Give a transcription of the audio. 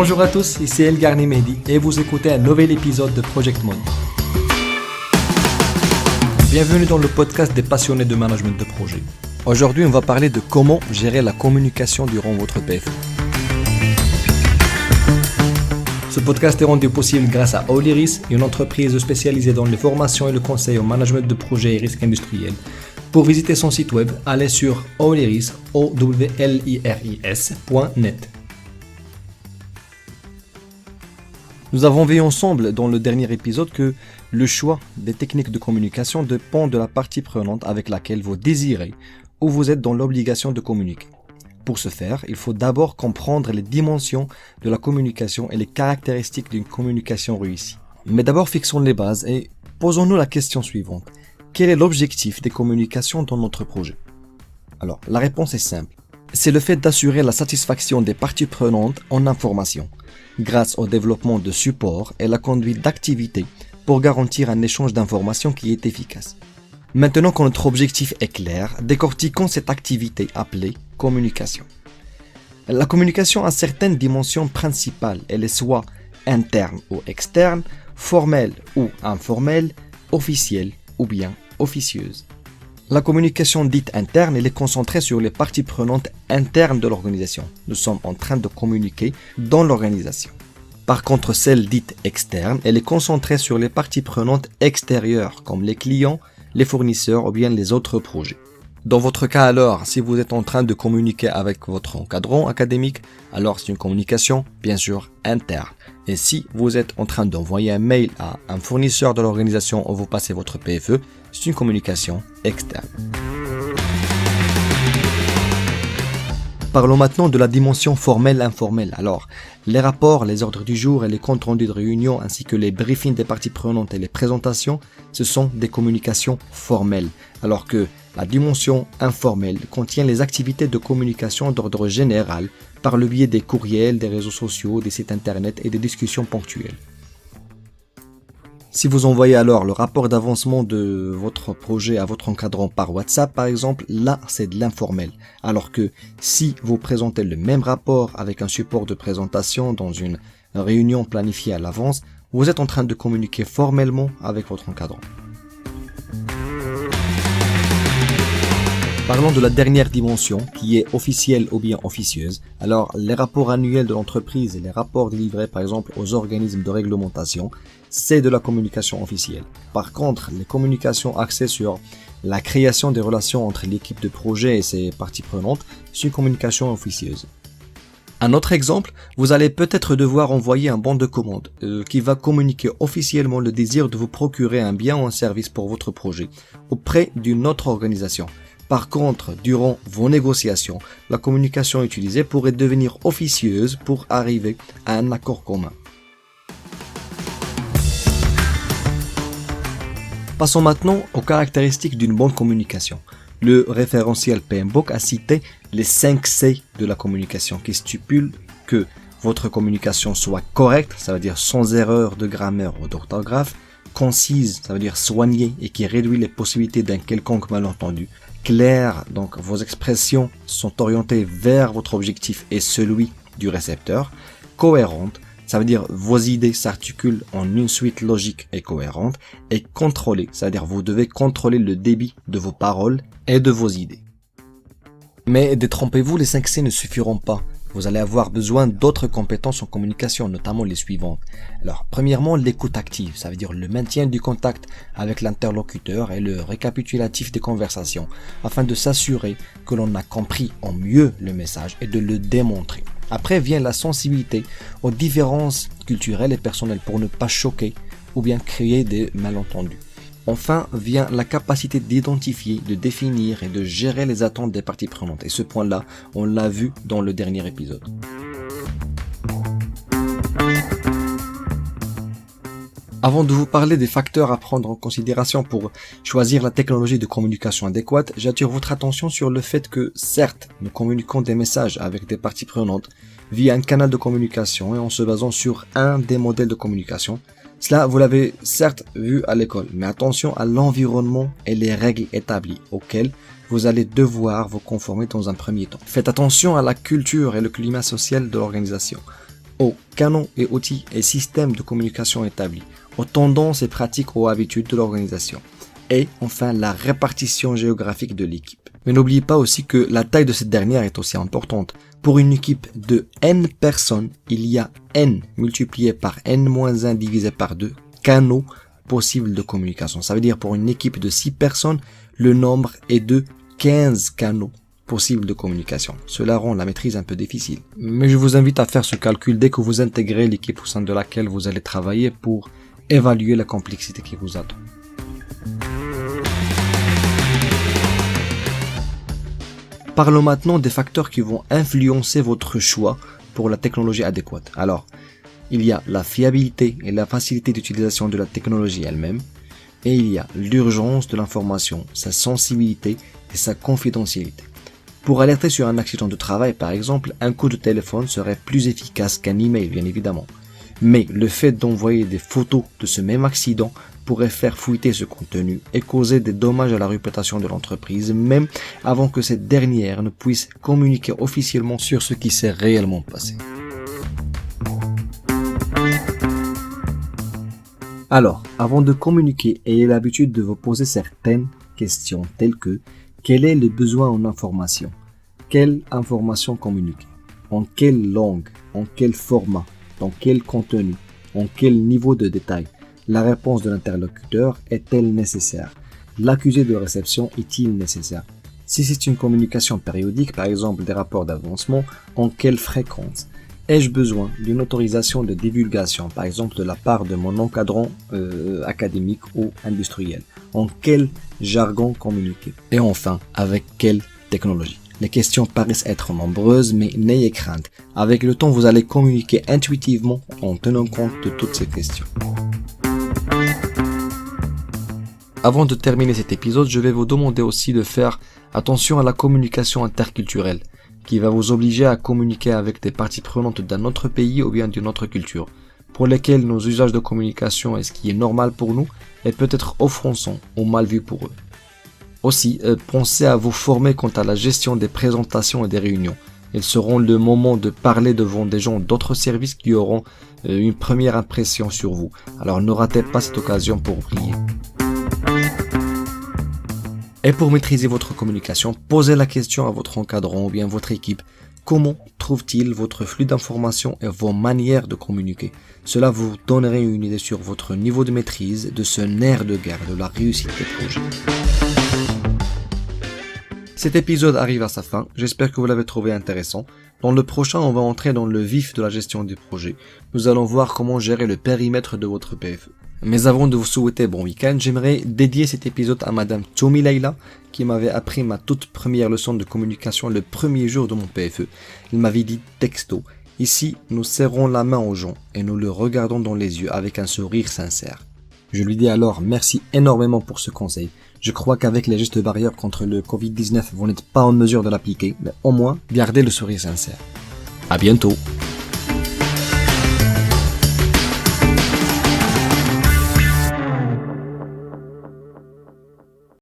Bonjour à tous, ici El Garni Mehdi et vous écoutez un nouvel épisode de Project Mode. Bienvenue dans le podcast des passionnés de management de projet. Aujourd'hui, on va parler de comment gérer la communication durant votre PFE. Ce podcast est rendu possible grâce à Oliris, une entreprise spécialisée dans les formations et le conseil au management de projets et risques industriels. Pour visiter son site web, allez sur oliris.net. Nous avons vu ensemble dans le dernier épisode que le choix des techniques de communication dépend de la partie prenante avec laquelle vous désirez ou vous êtes dans l'obligation de communiquer. Pour ce faire, il faut d'abord comprendre les dimensions de la communication et les caractéristiques d'une communication réussie. Mais d'abord fixons les bases et posons-nous la question suivante. Quel est l'objectif des communications dans notre projet? Alors, la réponse est simple. C'est le fait d'assurer la satisfaction des parties prenantes en information, grâce au développement de supports et la conduite d'activités pour garantir un échange d'informations qui est efficace. Maintenant que notre objectif est clair, décortiquons cette activité appelée communication. La communication a certaines dimensions principales. Elle est soit interne ou externe, formelle ou informelle, officielle ou bien officieuse. La communication dite interne, elle est concentrée sur les parties prenantes internes de l'organisation. Nous sommes en train de communiquer dans l'organisation. Par contre, celle dite externe, elle est concentrée sur les parties prenantes extérieures, comme les clients, les fournisseurs ou bien les autres projets. Dans votre cas alors, si vous êtes en train de communiquer avec votre encadrant académique, alors c'est une communication, bien sûr, interne. Et si vous êtes en train d'envoyer un mail à un fournisseur de l'organisation où vous passez votre PFE, c'est une communication externe. Parlons maintenant de la dimension formelle-informelle. Alors, les rapports, les ordres du jour et les comptes rendus de réunion ainsi que les briefings des parties prenantes et les présentations, ce sont des communications formelles. Alors que la dimension informelle contient les activités de communication d'ordre général par le biais des courriels, des réseaux sociaux, des sites internet et des discussions ponctuelles. Si vous envoyez alors le rapport d'avancement de votre projet à votre encadrant par WhatsApp par exemple, là c'est de l'informel. Alors que si vous présentez le même rapport avec un support de présentation dans une réunion planifiée à l'avance, vous êtes en train de communiquer formellement avec votre encadrant. Parlons de la dernière dimension qui est officielle ou bien officieuse. Alors, les rapports annuels de l'entreprise et les rapports délivrés par exemple aux organismes de réglementation, c'est de la communication officielle. Par contre, les communications axées sur la création des relations entre l'équipe de projet et ses parties prenantes, c'est une communication officieuse. Un autre exemple, vous allez peut-être devoir envoyer un bon de commande qui va communiquer officiellement le désir de vous procurer un bien ou un service pour votre projet auprès d'une autre organisation. Par contre, durant vos négociations, la communication utilisée pourrait devenir officieuse pour arriver à un accord commun. Passons maintenant aux caractéristiques d'une bonne communication. Le référentiel PMBOK a cité les 5 C de la communication qui stipulent que votre communication soit correcte, ça veut dire sans erreur de grammaire ou d'orthographe, concise, ça veut dire soignée et qui réduit les possibilités d'un quelconque malentendu, claire, donc vos expressions sont orientées vers votre objectif et celui du récepteur, cohérente, ça veut dire vos idées s'articulent en une suite logique et cohérente, et contrôlée, c'est-à-dire vous devez contrôler le débit de vos paroles et de vos idées. Mais détrompez-vous, les 5 C ne suffiront pas. Vous allez avoir besoin d'autres compétences en communication, notamment les suivantes. Alors, premièrement, l'écoute active, ça veut dire le maintien du contact avec l'interlocuteur et le récapitulatif des conversations, afin de s'assurer que l'on a compris en mieux le message et de le démontrer. Après vient la sensibilité aux différences culturelles et personnelles pour ne pas choquer ou bien créer des malentendus. Enfin vient la capacité d'identifier, de définir et de gérer les attentes des parties prenantes. Et ce point-là, on l'a vu dans le dernier épisode. Avant de vous parler des facteurs à prendre en considération pour choisir la technologie de communication adéquate, j'attire votre attention sur le fait que, certes, nous communiquons des messages avec des parties prenantes via un canal de communication et en se basant sur un des modèles de communication. Cela, vous l'avez certes vu à l'école, mais attention à l'environnement et les règles établies auxquelles vous allez devoir vous conformer dans un premier temps. Faites attention à la culture et le climat social de l'organisation. aux canaux et outils et systèmes de communication établis, aux tendances et pratiques ou habitudes de l'organisation, et enfin la répartition géographique de l'équipe. Mais n'oubliez pas aussi que la taille de cette dernière est aussi importante. Pour une équipe de n personnes, il y a n multiplié par n-1 divisé par 2 canaux possibles de communication. Ça veut dire pour une équipe de 6 personnes, le nombre est de 15 canaux possibles de communication. Cela rend la maîtrise un peu difficile. Mais je vous invite à faire ce calcul dès que vous intégrez l'équipe au sein de laquelle vous allez travailler pour évaluer la complexité qui vous attend. Parlons maintenant des facteurs qui vont influencer votre choix pour la technologie adéquate. Alors, il y a la fiabilité et la facilité d'utilisation de la technologie elle-même, et il y a l'urgence de l'information, sa sensibilité et sa confidentialité. Pour alerter sur un accident de travail, par exemple, un coup de téléphone serait plus efficace qu'un email, bien évidemment. Mais le fait d'envoyer des photos de ce même accident pourrait faire fuiter ce contenu et causer des dommages à la réputation de l'entreprise, même avant que cette dernière ne puisse communiquer officiellement sur ce qui s'est réellement passé. Alors, avant de communiquer, ayez l'habitude de vous poser certaines questions telles que: quel est le besoin en information? Quelle information communiquer? En quelle langue? En quel format? Dans quel contenu? En quel niveau de détail? La réponse de l'interlocuteur est-elle nécessaire? L'accusé de réception est-il nécessaire? Si c'est une communication périodique, par exemple des rapports d'avancement, en quelle fréquence? Ai-je besoin d'une autorisation de divulgation, par exemple de la part de mon encadrant académique ou industriel? En quel jargon communiquer? Et enfin, avec quelle technologie? Les questions paraissent être nombreuses, mais n'ayez crainte. Avec le temps, vous allez communiquer intuitivement en tenant compte de toutes ces questions. Avant de terminer cet épisode, je vais vous demander aussi de faire attention à la communication interculturelle, qui va vous obliger à communiquer avec des parties prenantes d'un autre pays ou bien d'une autre culture, pour lesquelles nos usages de communication et ce qui est normal pour nous est peut-être offensant ou mal vu pour eux. Aussi, pensez à vous former quant à la gestion des présentations et des réunions. Ils seront le moment de parler devant des gens d'autres services qui auront une première impression sur vous. Alors ne ratez pas cette occasion pour briller. Et pour maîtriser votre communication, posez la question à votre encadrant ou bien votre équipe. Comment trouve-t-il votre flux d'informations et vos manières de communiquer? Cela vous donnerait une idée sur votre niveau de maîtrise de ce nerf de guerre de la réussite des projets. Cet épisode arrive à sa fin, j'espère que vous l'avez trouvé intéressant. Dans le prochain, on va entrer dans le vif de la gestion des projets. Nous allons voir comment gérer le périmètre de votre PFE. Mais avant de vous souhaiter bon week-end, j'aimerais dédier cet épisode à Madame Toumi Leila, qui m'avait appris ma toute première leçon de communication le premier jour de mon PFE. Il m'avait dit texto: ici, nous serrons la main aux gens et nous le regardons dans les yeux avec un sourire sincère. Je lui dis alors merci énormément pour ce conseil. Je crois qu'avec les gestes barrières contre le Covid-19, vous n'êtes pas en mesure de l'appliquer, mais au moins, gardez le sourire sincère. À bientôt!